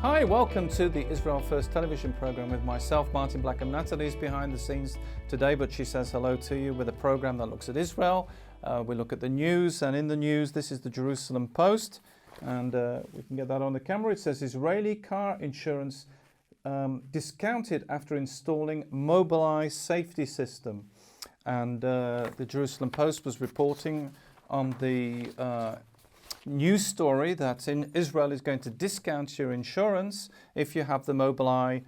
Hi, welcome to the Israel First television program with myself, Martin Black, and Natalie's behind the scenes today, but she says hello to you with a program that looks at Israel. We look at the news, and in the news, this is the Jerusalem Post, and we can get that on the camera. It says Israeli car insurance discounted after installing Mobileye safety system. And the Jerusalem Post was reporting on the news story that in Israel is going to discount your insurance if you have the Mobileye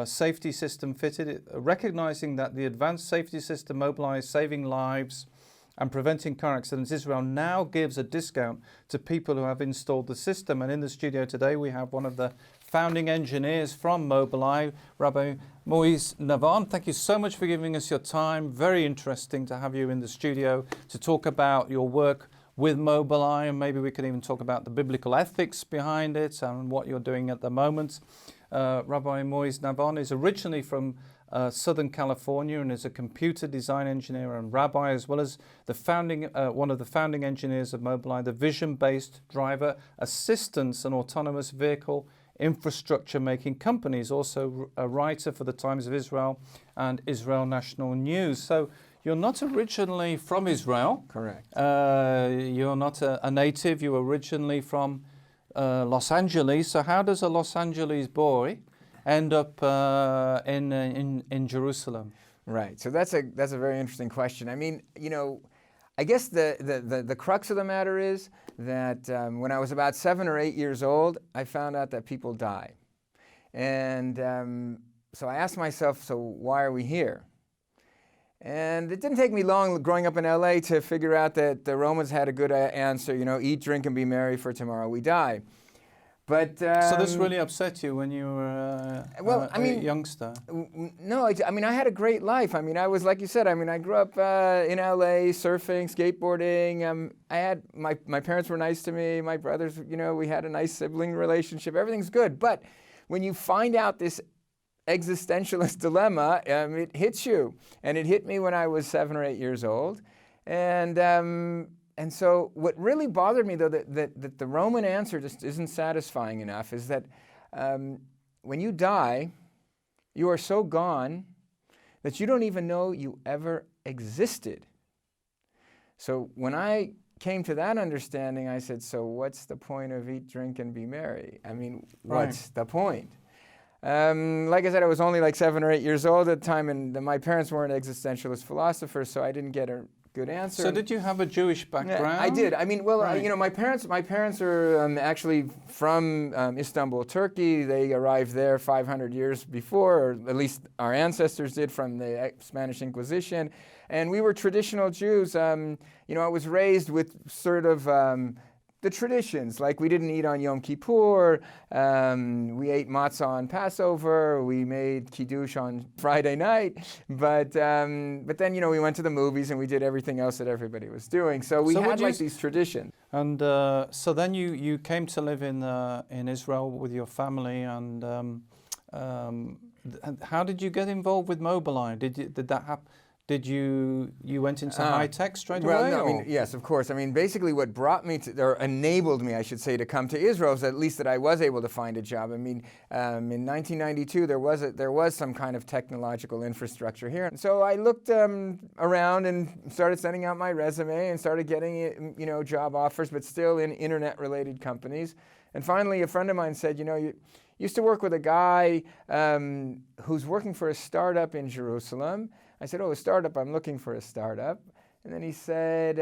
safety system fitted, recognizing that the advanced safety system Mobileye is saving lives and preventing car accidents. Israel now gives a discount to people who have installed the system. And in the studio today we have one of the founding engineers from Mobileye, Rabbi Moise Navon. Thank you so much for giving us your time. Very interesting to have you in the studio to talk about your work with Mobileye, and maybe we can even talk about the biblical ethics behind it and what you're doing at the moment. Rabbi Moise Navon is originally from Southern California and is a computer design engineer and rabbi, as well as the one of the founding engineers of Mobileye, the vision-based driver assistance and autonomous vehicle infrastructure making companies. Also a writer for the Times of Israel and Israel National News. So you're not originally from Israel. Correct. You're not a native. You're originally from Los Angeles. So how does a Los Angeles boy end up in Jerusalem? Right. So that's a very interesting question. I mean, you know, I guess the crux of the matter is that when I was about 7 or 8 years old, I found out that people die. And so I asked myself, so why are we here? And it didn't take me long growing up in LA to figure out that the Romans had a good answer, you know, eat, drink, and be merry, for tomorrow we die. But so this really upset you when you were a youngster? No, I mean, I had a great life. I mean, I was, like you said, I mean, I grew up in LA, surfing, skateboarding. I had, my parents were nice to me. My brothers, you know, we had a nice sibling relationship. Everything's good. But when you find out this existentialist dilemma, it hits you. And it hit me when I was 7 or 8 years old. And so what really bothered me, though, that the Roman answer just isn't satisfying enough, is that when you die, you are so gone that you don't even know you ever existed. So when I came to that understanding, I said, so what's the point of eat, drink, and be merry? I mean, what's the point? Like I said, I was only like 7 or 8 years old at the time, and my parents weren't existentialist philosophers, so I didn't get a good answer. So did you have a Jewish background? Yeah, I did. I mean, well, you know, my parents are actually from Istanbul, Turkey. They arrived there 500 years before, or at least our ancestors did, from the Spanish Inquisition. And we were traditional Jews. You know, I was raised with sort of the traditions, like we didn't eat on Yom Kippur, we ate matzah on Passover, we made kiddush on Friday night, but then, you know, we went to the movies and we did everything else that everybody was doing. So we had like these traditions. And so then you came to live in Israel with your family, and how did you get involved with Mobileye? Did that happen? Did you went into high tech straight away? Well, no, I mean, yes, of course. I mean, basically what brought me to, or enabled me, I should say, to come to Israel is at least that I was able to find a job. I mean, in 1992, there was some kind of technological infrastructure here. So I looked around and started sending out my resume and started getting, you know, job offers, but still in internet-related companies. And finally, a friend of mine said, you know, you used to work with a guy who's working for a startup in Jerusalem. I said, oh, a startup, I'm looking for a startup. And then he said,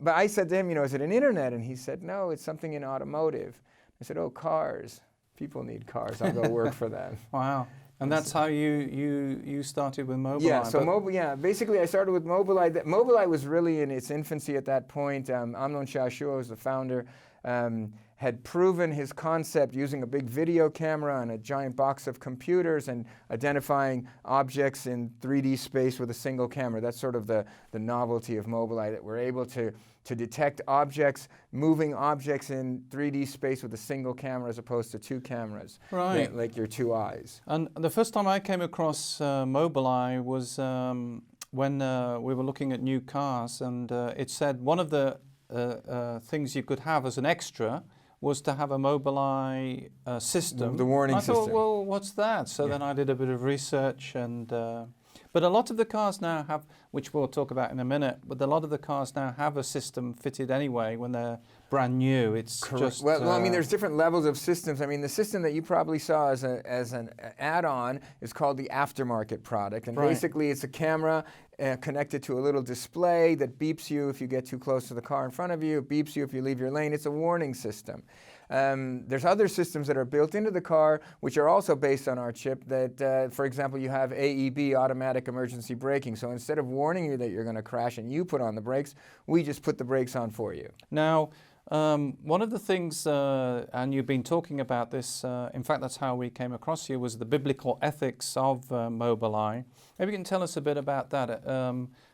but I said to him, you know, is it an internet? And he said, no, it's something in automotive. I said, oh, cars. People need cars. I'll go work for them. Wow. And that's how you started with Mobileye? Yeah, so basically I started with Mobileye. Mobileye was really in its infancy at that point. Amnon Shashua was the founder. Had proven his concept using a big video camera and a giant box of computers and identifying objects in 3D space with a single camera. That's sort of the novelty of Mobileye, that we're able to detect objects, moving objects in 3D space with a single camera as opposed to 2 cameras, right, like your 2 eyes. And the first time I came across Mobileye was when we were looking at new cars, and it said one of the things you could have as an extra was to have a Mobileye system. The warning system. I thought, system. well, what's that? So then I did a bit of research, and but a lot of the cars now have, which we'll talk about in a minute, but a lot of the cars now have a system fitted anyway when they're brand new. It's correct. just... Well, I mean, there's different levels of systems. I mean, the system that you probably saw as an add-on is called the aftermarket product. And basically, it's a camera connected to a little display that beeps you if you get too close to the car in front of you. It beeps you if you leave your lane. It's a warning system. There's other systems that are built into the car, which are also based on our chip that, for example, you have AEB, automatic emergency braking. So instead of warning you that you're going to crash and you put on the brakes, we just put the brakes on for you. Now, one of the things, and you've been talking about this, in fact that's how we came across you, was the biblical ethics of Mobileye. Maybe you can tell us a bit about that.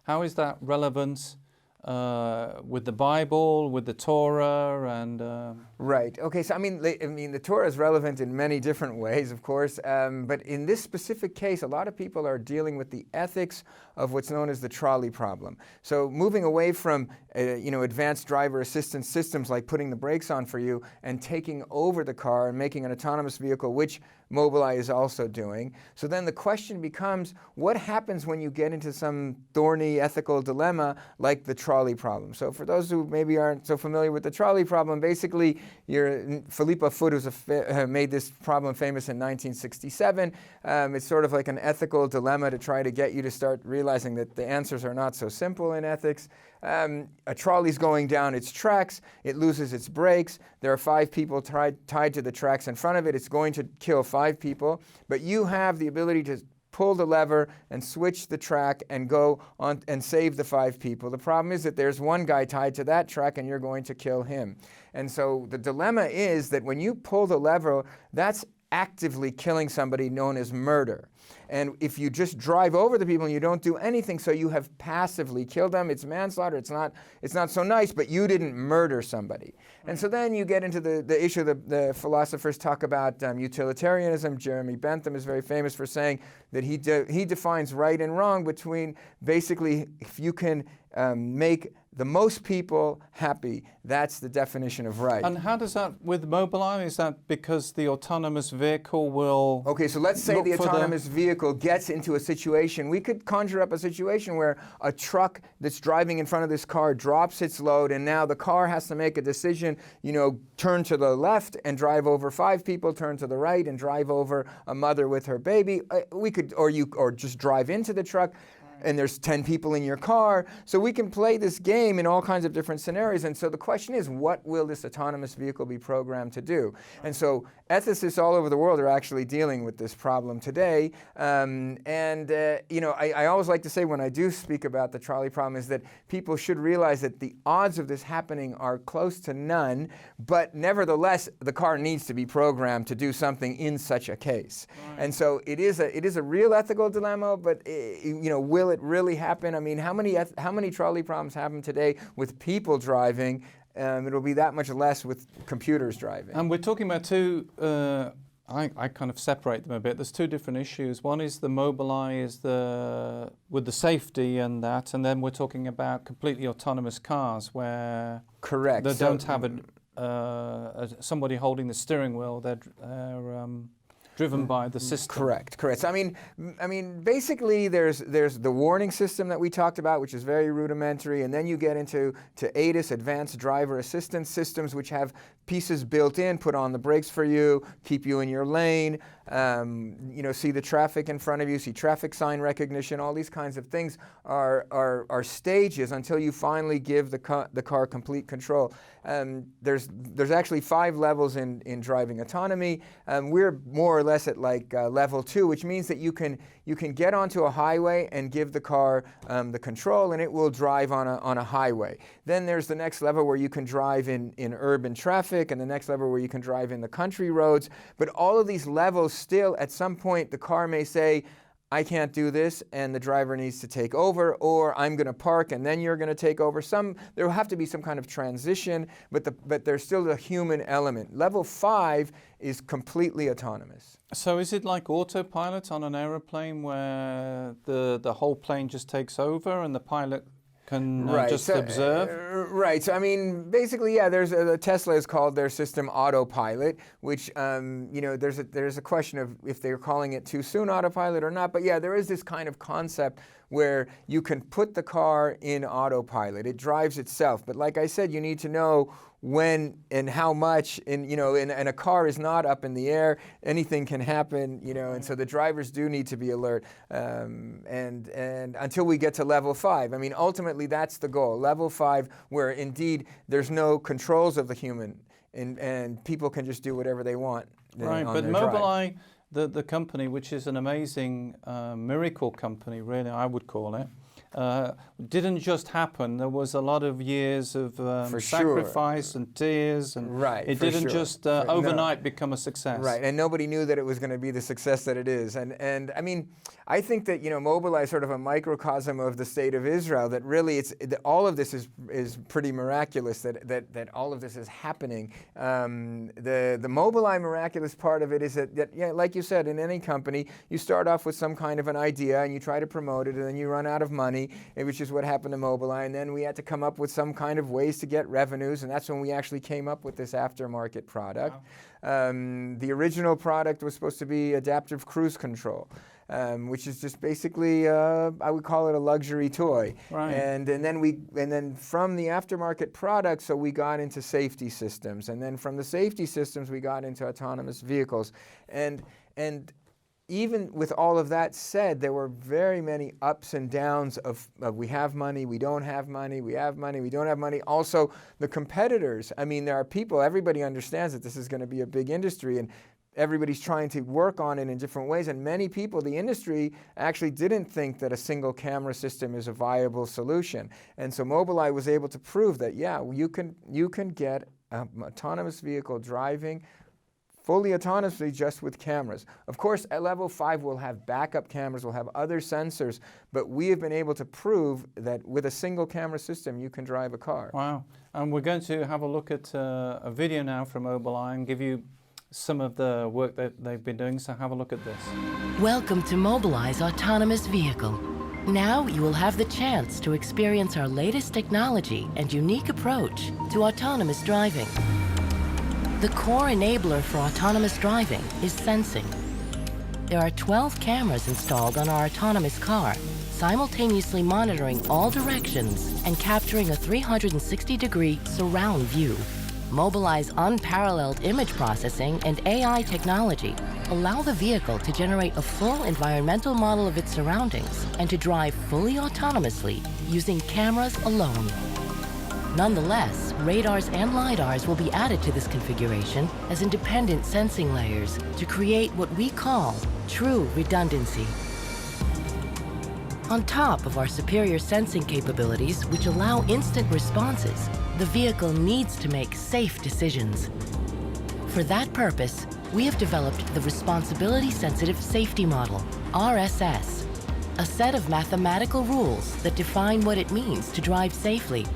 How is that relevant with the Bible, with the Torah, and... Right. Okay. So I mean, the Torah is relevant in many different ways, of course. But in this specific case, a lot of people are dealing with the ethics of what's known as the trolley problem. So moving away from advanced driver assistance systems like putting the brakes on for you and taking over the car and making an autonomous vehicle, which Mobileye is also doing. So then the question becomes, what happens when you get into some thorny ethical dilemma like the trolley problem? So for those who maybe aren't so familiar with the trolley problem, basically Philippa Foot, who made this problem famous in 1967. It's sort of like an ethical dilemma to try to get you to start realizing that the answers are not so simple in ethics. A trolley's going down its tracks, it loses its brakes, there are 5 people tied to the tracks in front of it, it's going to kill 5 people, but you have the ability to pull the lever and switch the track and go on and save the 5 people. The problem is that there's one guy tied to that track and you're going to kill him. And so the dilemma is that when you pull the lever, that's actively killing somebody, known as murder. And if you just drive over the people and you don't do anything, so you have passively killed them, it's manslaughter, it's not so nice, but you didn't murder somebody. And so then you get into the issue that the philosophers talk about utilitarianism. Jeremy Bentham is very famous for saying that he defines right and wrong between basically if you can make the most people happy, that's the definition of right. And how does that with Mobileye? Is that because the autonomous vehicle will... Okay, so let's say the autonomous vehicle gets into a situation. We could conjure up a situation where a truck that's driving in front of this car drops its load, and now the car has to make a decision, turn to the left and drive over 5 people, turn to the right and drive over a mother with her baby. We could, or just drive into the truck. And there's 10 people in your car. So we can play this game in all kinds of different scenarios. And so the question is, what will this autonomous vehicle be programmed to do? And so ethicists all over the world are actually dealing with this problem today. I always like to say when I do speak about the trolley problem is that people should realize that the odds of this happening are close to none, but nevertheless, the car needs to be programmed to do something in such a case. Right. And so it is a real ethical dilemma, but will it really happen? I mean, how many trolley problems happen today with people driving? It'll be that much less with computers driving. And we're talking about two, I kind of separate them a bit. There's 2 different issues. One is the Mobileye with the safety and that, and then we're talking about completely autonomous cars where correct. They don't have somebody holding the steering wheel. They're driven by the system. Correct. So, I mean, basically, there's the warning system that we talked about, which is very rudimentary, and then you get into ADAS, advanced driver assistance systems, which have pieces built in, put on the brakes for you, keep you in your lane, see the traffic in front of you, see traffic sign recognition. All these kinds of things are stages until you finally give the car complete control. There's actually 5 levels in driving autonomy. We're more or less at like level 2, which means that you can get onto a highway and give the car the control, and it will drive on a highway. Then there's the next level where you can drive in urban traffic, and the next level where you can drive in the country roads. But all of these levels still, at some point, the car may say, I can't do this, and the driver needs to take over, or I'm going to park and then you're going to take over. There will have to be some kind of transition, but there's still a human element. Level 5 is completely autonomous. So is it like autopilot on an aeroplane where the whole plane just takes over and the pilot can Right. just So, observe? Right. So I mean, basically, yeah. There's the Tesla has called their system autopilot, which you know, there's a question of if they're calling it too soon autopilot or not. But yeah, there is this kind of concept where you can put the car in autopilot. It drives itself. But like I said, you need to know when and how much, and you know, and a car is not up in the air. Anything can happen, you know, and so the drivers do need to be alert. And until we get to level 5, I mean, ultimately that's the goal. Level 5, where indeed there's no controls of the human, and people can just do whatever they want. Right, but Mobileye, the company, which is an amazing miracle company, really, I would call it, didn't just happen. There was a lot of years of sacrifice and tears, and it didn't just overnight become a success. Right, and nobody knew that it was going to be the success that it is. And I mean, I think that, you know, Mobileye is sort of a microcosm of the state of Israel, that really all of this is pretty miraculous, that all of this is happening. The Mobileye miraculous part of it is that, yeah, like you said, in any company, you start off with some kind of an idea and you try to promote it, and then you run out of money, which is what happened to Mobileye, and then we had to come up with some kind of ways to get revenues, and that's when we actually came up with this aftermarket product. Wow. The original product was supposed to be adaptive cruise control. Which is just basically, I would call it a luxury toy. Right. And then from the aftermarket product, so we got into safety systems, and then from the safety systems we got into autonomous vehicles, and even with all of that said, there were very many ups and downs of we have money, we don't have money, we have money, we don't have money. Also, the competitors. I mean, there are people. Everybody understands that this is going to be a big industry, and everybody's trying to work on it in different ways, and many people, the industry, actually didn't think that a single camera system is a viable solution. And so Mobileye was able to prove that, yeah, you can get an autonomous vehicle driving fully autonomously just with cameras. Of course, at level 5 we'll have backup cameras, we'll have other sensors, but we have been able to prove that with a single camera system you can drive a car. Wow. And we're going to have a look at a video now from Mobileye and give you some of the work that they've been doing, so have a look at this. Welcome to Mobileye's autonomous vehicle. Now you will have the chance to experience our latest technology and unique approach to autonomous driving. The core enabler for autonomous driving is sensing. There are 12 cameras installed on our autonomous car, simultaneously monitoring all directions and capturing a 360-degree surround view. Mobileye's unparalleled image processing and AI technology allow the vehicle to generate a full environmental model of its surroundings and to drive fully autonomously using cameras alone. Nonetheless, radars and lidars will be added to this configuration as independent sensing layers to create what we call true redundancy. On top of our superior sensing capabilities, which allow instant responses, the vehicle needs to make safe decisions. For that purpose, we have developed the Responsibility Sensitive Safety Model, RSS, a set of mathematical rules that define what it means to drive safely.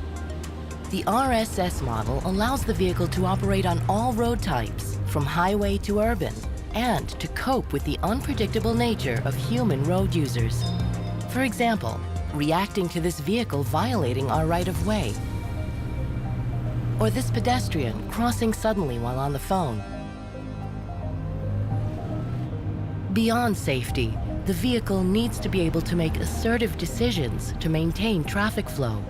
The RSS model allows the vehicle to operate on all road types, from highway to urban, and to cope with the unpredictable nature of human road users. For example, reacting to this vehicle violating our right-of-way, or this pedestrian crossing suddenly while on the phone. Beyond safety, the vehicle needs to be able to make assertive decisions to maintain traffic flow.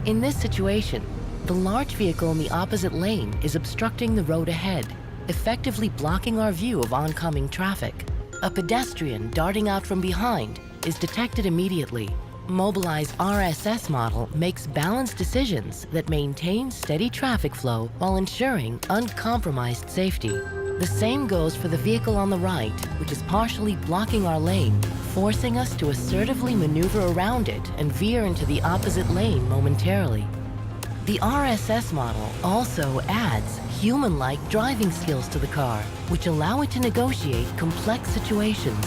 In this situation, the large vehicle in the opposite lane is obstructing the road ahead, effectively blocking our view of oncoming traffic. A pedestrian darting out from behind is detected immediately. Mobileye's RSS model makes balanced decisions that maintain steady traffic flow while ensuring uncompromised safety. The same goes for the vehicle on the right, which is partially blocking our lane, forcing us to assertively maneuver around it and veer into the opposite lane momentarily. The RSS model also adds human-like driving skills to the car, which allow it to negotiate complex situations.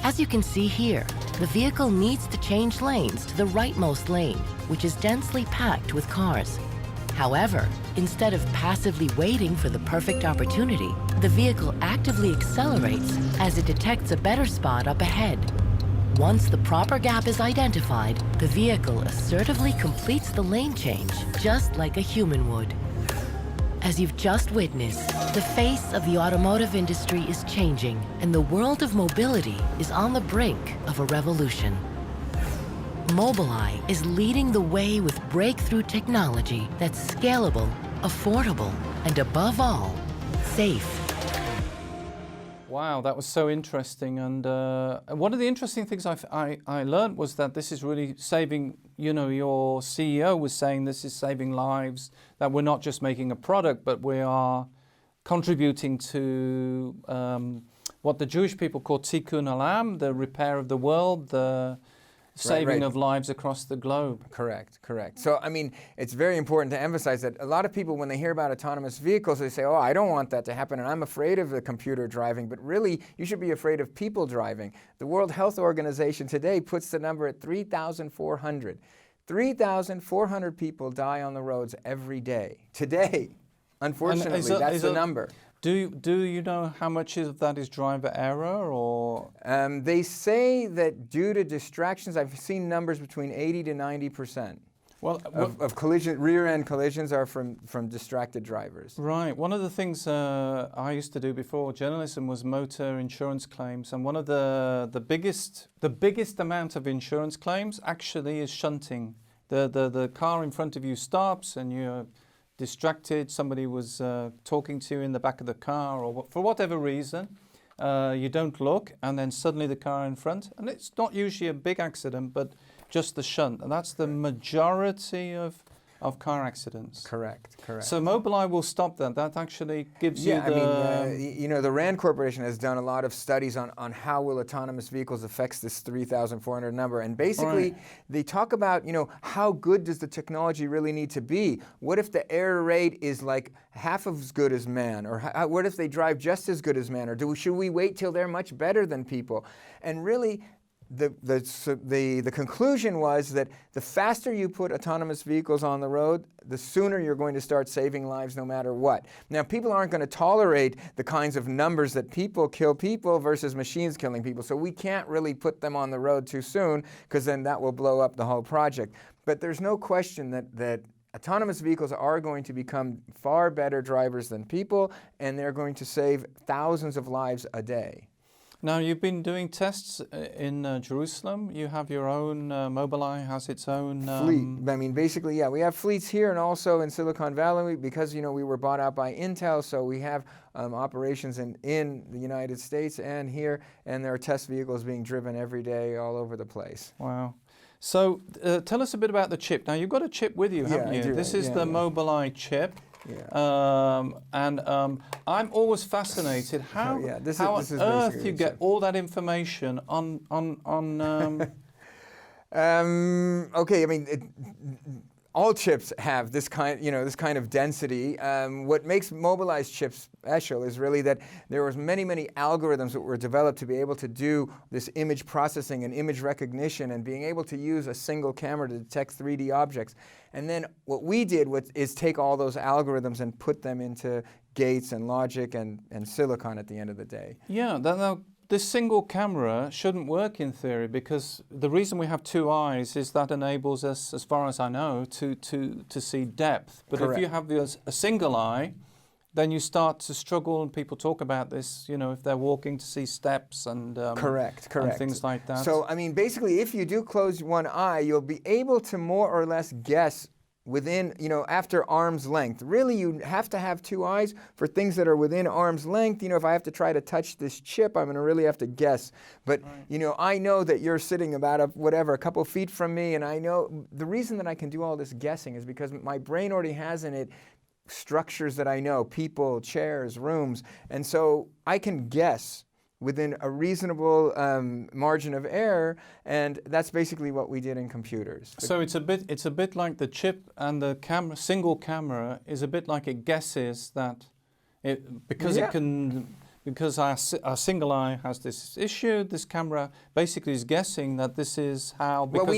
As you can see here, the vehicle needs to change lanes to the rightmost lane, which is densely packed with cars. However, instead of passively waiting for the perfect opportunity, the vehicle actively accelerates as it detects a better spot up ahead. Once the proper gap is identified, the vehicle assertively completes the lane change, just like a human would. As you've just witnessed, the face of the automotive industry is changing, and the world of mobility is on the brink of a revolution. Mobileye is leading the way with breakthrough technology that's scalable, affordable, and above all, safe. Wow, that was so interesting. And one of the interesting things I learned was that this is really saving, you know, your CEO was saying this is saving lives, that we're not just making a product, but we are contributing to what the Jewish people call tikkun olam, the repair of the world, the saving of lives across the globe. Correct. So, I mean, it's very important to emphasize that a lot of people, when they hear about autonomous vehicles, they say, oh, I don't want that to happen, and I'm afraid of the computer driving. But really, you should be afraid of people driving. The World Health Organization today puts the number at 3,400. 3,400 people die on the roads every day. Today, unfortunately, that's the number. Do you know how much of that is driver error, or? They say that due to distractions, I've seen numbers between 80 to 90%. Well, of rear-end collisions are from distracted drivers. Right. One of the things I used to do before journalism was motor insurance claims, and one of the biggest amount of insurance claims actually is shunting. The car in front of you stops, and you're distracted, somebody was talking to you in the back of the car, or for whatever reason, you don't look, and then suddenly the car in front, and it's not usually a big accident, but just the shunt, and that's the majority of car accidents. Correct. So Mobileye will stop that. That actually gives you the... I mean, you know, the RAND Corporation has done a lot of studies on how will autonomous vehicles affect this 3,400 number. And basically, they talk about, you know, how good does the technology really need to be? What if the error rate is like half as good as man? Or what if they drive just as good as man? Or should we wait till they're much better than people? And really, the conclusion was that the faster you put autonomous vehicles on the road, the sooner you're going to start saving lives no matter what. Now, people aren't going to tolerate the kinds of numbers that people kill people versus machines killing people, so we can't really put them on the road too soon, because then that will blow up the whole project. But there's no question that autonomous vehicles are going to become far better drivers than people, and they're going to save thousands of lives a day. Now, you've been doing tests in Jerusalem. You have your own, Mobileye has its own... fleet. I mean, basically, yeah, we have fleets here and also in Silicon Valley because, you know, we were bought out by Intel, so we have operations in the United States and here, and there are test vehicles being driven every day all over the place. Wow. So tell us a bit about the chip. Now, you've got a chip with you, haven't you? This is the Mobileye chip. Yeah. I'm always fascinated how on earth you get all that information on okay, I mean, all chips have this kind of density. What makes Mobileye's chips special is really that there was many algorithms that were developed to be able to do this image processing and image recognition and being able to use a single camera to detect 3D objects. And then what we did is take all those algorithms and put them into gates and logic and silicon at the end of the day. Yeah, now this single camera shouldn't work in theory, because the reason we have two eyes is that enables us, as far as I know, to see depth. But Correct. if you have a single eye, then you start to struggle, and people talk about this, you know, if they're walking to see steps and Correct. and things like that. So, I mean, basically, if you do close one eye, you'll be able to more or less guess within, you know, after arm's length. Really, you have to have two eyes for things that are within arm's length. You know, if I have to try to touch this chip, I'm going to really have to guess. But, you know, I know that you're sitting about a couple feet from me, and I know the reason that I can do all this guessing is because my brain already has in it structures that I know, people, chairs, rooms, and so I can guess within a reasonable margin of error, and that's basically what we did in computers. So it's a bit like the chip, and the single camera is a bit like it guesses that because it can because our single eye has this issue, this camera basically is guessing that this is how, because well,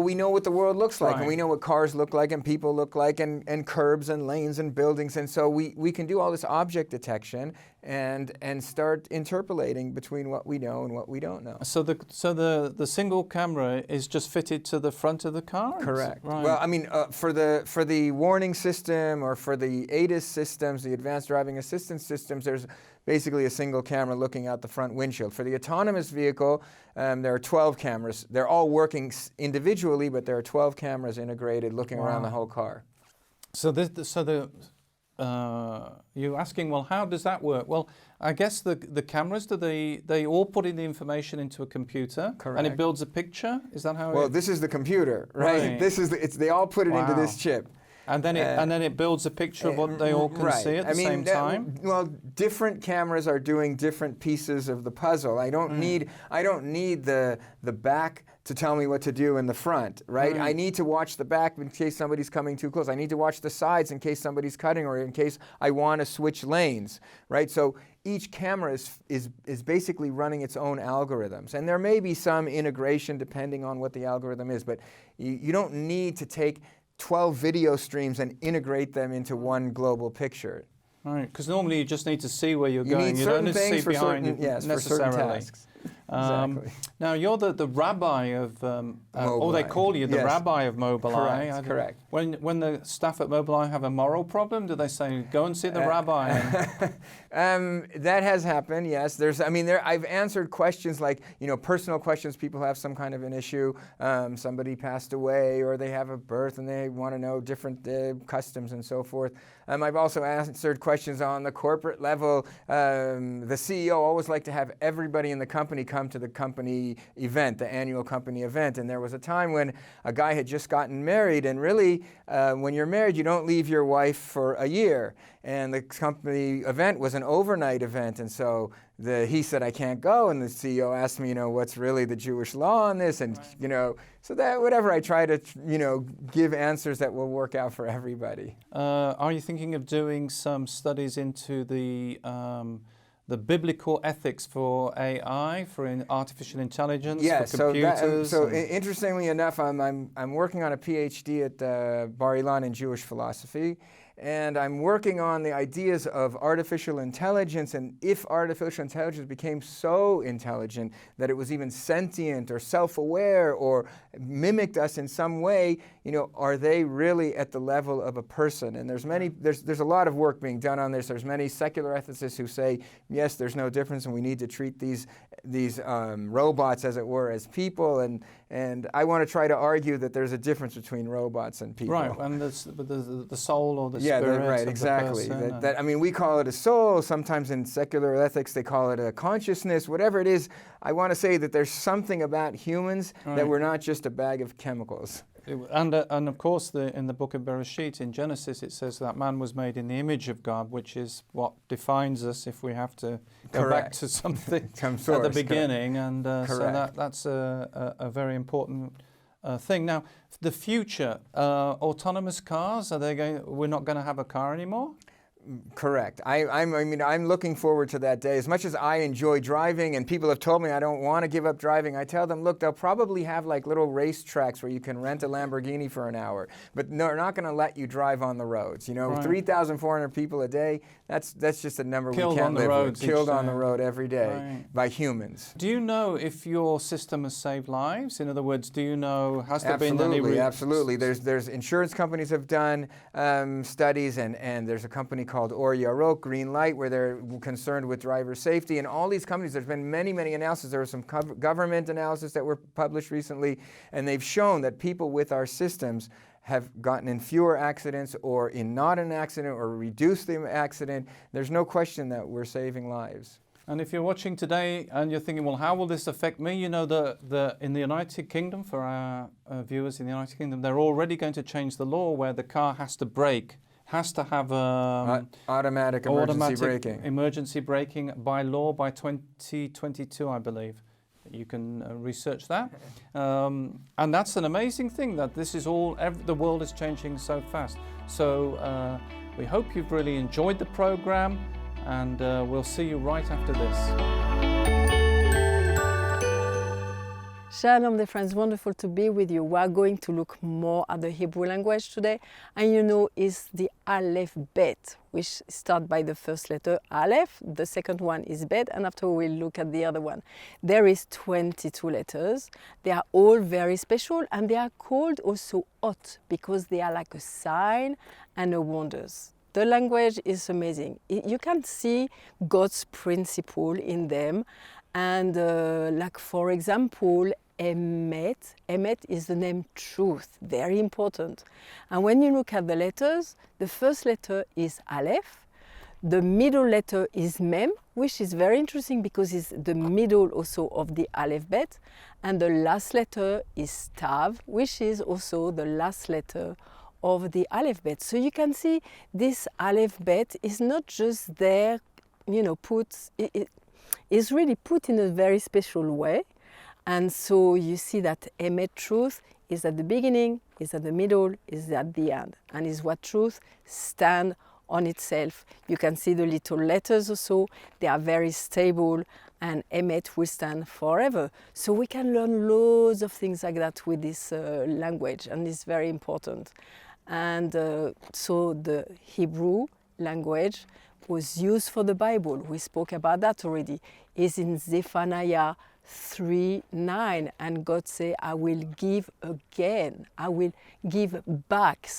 we know what the world looks like, Right. and we know what cars look like, and people look like, and curbs and lanes and buildings, and so we can do all this object detection and start interpolating between what we know and what we don't know. So the single camera is just fitted to the front of the car? Correct. Right. Well, I mean, for the warning system or for the ADAS systems, the advanced driving assistance systems, there's basically a single camera looking out the front windshield. For the autonomous vehicle, there are 12 cameras. They're all working individually, but there are 12 cameras integrated looking around the whole car. So you're asking, well, how does that work? Well, I guess the cameras, they all put in the information into a computer, Correct. and it builds a picture. Is that how? Well, this is the computer, right? This is they all put it into this chip. And then it build a picture of what they all can see at the same time. Well, different cameras are doing different pieces of the puzzle. I don't need the back to tell me what to do in the front, right? I need to watch the back in case somebody's coming too close. I need to watch the sides in case somebody's cutting or in case I want to switch lanes, right? So each camera is basically running its own algorithms. And there may be some integration depending on what the algorithm is, but you don't need to take 12 video streams and integrate them into one global picture. Right, because normally you just need to see where you're going. Need you don't certain need to things see behind for necessarily. certain tasks. Exactly. Now you're the rabbi of, or they call you the rabbi of Mobileye. Correct. Correct. When the staff at Mobileye have a moral problem, do they say, "Go and see the rabbi"? That has happened. Yes. I've answered questions like, personal questions. People have some kind of an issue. Somebody passed away, or they have a birth, and they want to know different customs and so forth. I've also answered questions on the corporate level. The CEO always liked to have everybody in the company come to the company event, the annual company event. And there was a time when a guy had just gotten married, and really, when you're married, you don't leave your wife for a year. And the company event was an overnight event, and so he said, I can't go, and the CEO asked me, what's really the Jewish law on this, and so that whatever I try to, give answers that will work out for everybody. Are you thinking of doing some studies into the biblical ethics for AI, for artificial intelligence, for computers? Interestingly enough, I'm working on a PhD at Bar Ilan in Jewish philosophy. And I'm working on the ideas of artificial intelligence, and if artificial intelligence became so intelligent that it was even sentient or self-aware or mimicked us in some way, are they really at the level of a person? And there's a lot of work being done on this. There's many secular ethicists who say, yes, there's no difference, and we need to treat these robots, as it were, as people. And I want to try to argue that there's a difference between robots and people. Right, and the soul or the spirit. Right, exactly. We call it a soul. Sometimes in secular ethics they call it a consciousness. Whatever it is, I want to say that there's something about humans that we're not just a bag of chemicals. And of course, in the book of Bereshit, in Genesis, it says that man was made in the image of God, which is what defines us if we have to go back to something at the beginning. And so that's a very important thing. Now, the future, autonomous cars, we're not going to have a car anymore? Correct. I'm looking forward to that day. As much as I enjoy driving, and people have told me I don't want to give up driving, I tell them, look, they'll probably have like little race tracks where you can rent a Lamborghini for an hour, but they're not going to let you drive on the roads. 3,400 people a day, that's just a number we can't live with. Killed on the road every day by humans. Do you know if your system has saved lives? In other words, do you know, has there been any... Absolutely. There's insurance companies have done studies, and there's a company called Or Yarok, Green Light, where they're concerned with driver safety. And all these companies, there's been many, many analyses. There was some government analysis that were published recently, and they've shown that people with our systems have gotten in fewer accidents or in not an accident or reduced the accident. There's no question that we're saving lives. And if you're watching today and you're thinking, well, how will this affect me? In the United Kingdom, for our viewers in the United Kingdom, they're already going to change the law where the car has to brake. Has to have automatic emergency braking by law by 2022, I believe. You can research that. And that's an amazing thing that this is the world is changing so fast. So we hope you've really enjoyed the program. and we'll see you right after this. Shalom, dear friends, wonderful to be with you. We are going to look more at the Hebrew language today, and you know is the Aleph Bet, which starts by the first letter Aleph, the second one is Bet, and after we'll look at the other one. There is 22 letters. They are all very special, and they are called also Ot, because they are like a sign and a wonders. The language is amazing. You can see God's principle in them, and like for example, Emet. Emet is the name truth, very important. And when you look at the letters, the first letter is Aleph, the middle letter is Mem, which is very interesting because it's the middle also of the Aleph Bet, and the last letter is Tav, which is also the last letter of the Aleph Bet. So you can see this Aleph Bet is not just there, you know, it is really put in a very special way. And so you see that Emet, truth, is at the beginning, is at the middle, is at the end, and is what truth stands on itself. You can see the little letters also, they are very stable, and Emet will stand forever. So we can learn loads of things like that with this language, and it's very important. And so the Hebrew language was used for the Bible. We spoke about that already. It's in Zephaniah 3:9, and God say, I will give again, I will give back,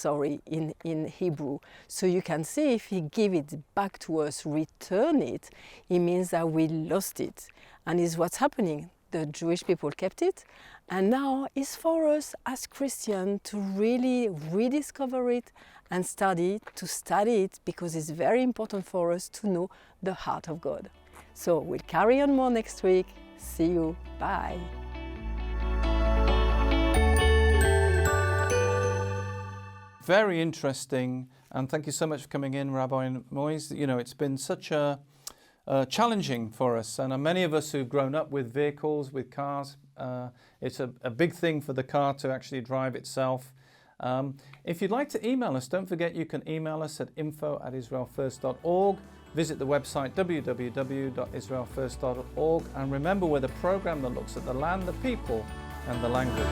in Hebrew. So you can see if he give it back to us, return it, it means that we lost it. And is what's happening. The Jewish people kept it, and now it's for us as Christians to really rediscover it and study it, because it's very important for us to know the heart of God. So we'll carry on more next week. See you. Bye. Very interesting, and thank you so much for coming in, Rabbi Moise. You know, it's been such a challenging for us, and many of us who've grown up with vehicles, with cars, it's a big thing for the car to actually drive itself. If you'd like to email us, don't forget you can email us at info@israelfirst.org. Visit the website www.israelfirst.org, and remember, we're the program that looks at the land, the people, and the language.